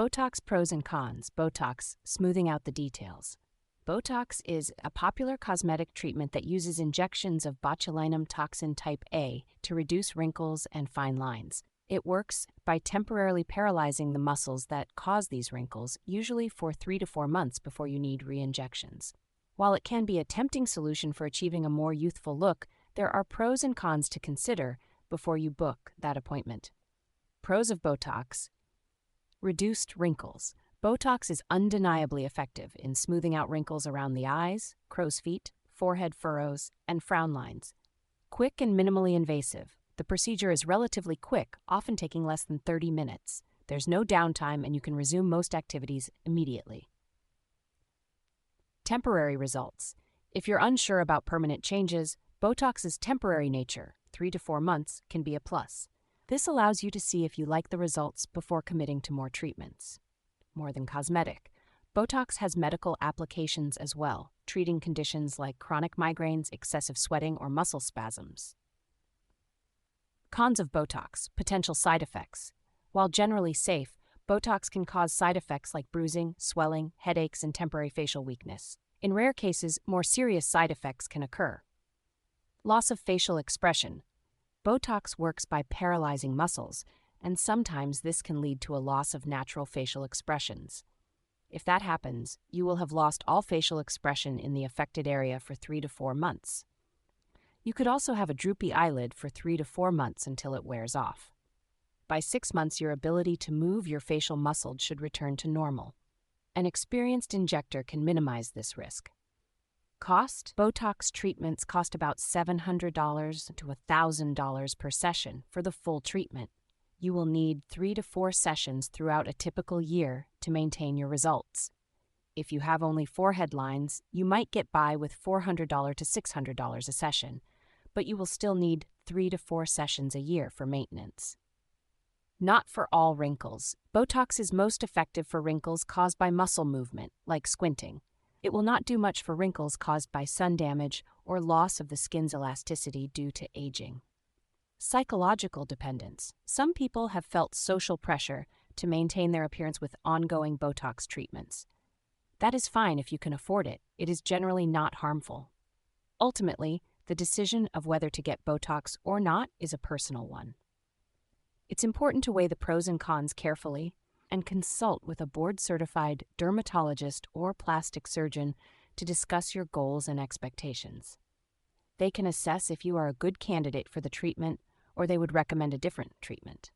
Botox pros and cons. Botox, smoothing out the details. Botox is a popular cosmetic treatment that uses injections of botulinum toxin type A to reduce wrinkles and fine lines. It works by temporarily paralyzing the muscles that cause these wrinkles, usually for 3 to 4 months before you need re-injections. While it can be a tempting solution for achieving a more youthful look, there are pros and cons to consider before you book that appointment. Pros of Botox: reduced wrinkles. Botox is undeniably effective in smoothing out wrinkles around the eyes, crow's feet, forehead furrows, and frown lines. Quick and minimally invasive. The procedure is relatively quick, often taking less than 30 minutes. There's no downtime, and you can resume most activities immediately. Temporary results. If you're unsure about permanent changes, Botox's temporary nature, 3 to 4 months, can be a plus. This allows you to see if you like the results before committing to more treatments. More than cosmetic, Botox has medical applications as well, treating conditions like chronic migraines, excessive sweating, or muscle spasms. Cons of Botox: potential side effects. While generally safe, Botox can cause side effects like bruising, swelling, headaches, and temporary facial weakness. In rare cases, more serious side effects can occur. Loss of facial expression. Botox works by paralyzing muscles, and sometimes this can lead to a loss of natural facial expressions. If that happens, you will have lost all facial expression in the affected area for 3 to 4 months. You could also have a droopy eyelid for 3 to 4 months until it wears off. By 6 months, your ability to move your facial muscles should return to normal. An experienced injector can minimize this risk. Cost: Botox treatments cost about $700 to $1,000 per session for the full treatment. You will need 3 to 4 sessions throughout a typical year to maintain your results. If you have only forehead lines, you might get by with $400 to $600 a session, but you will still need 3 to 4 sessions a year for maintenance. Not for all wrinkles. Botox is most effective for wrinkles caused by muscle movement, like squinting. It will not do much for wrinkles caused by sun damage or loss of the skin's elasticity due to aging. Psychological dependence. Some people have felt social pressure to maintain their appearance with ongoing Botox treatments. That is fine if you can afford it. It is generally not harmful. Ultimately, the decision of whether to get Botox or not is a personal one. It's important to weigh the pros and cons carefully and consult with a board-certified dermatologist or plastic surgeon to discuss your goals and expectations. They can assess if you are a good candidate for the treatment, or they would recommend a different treatment.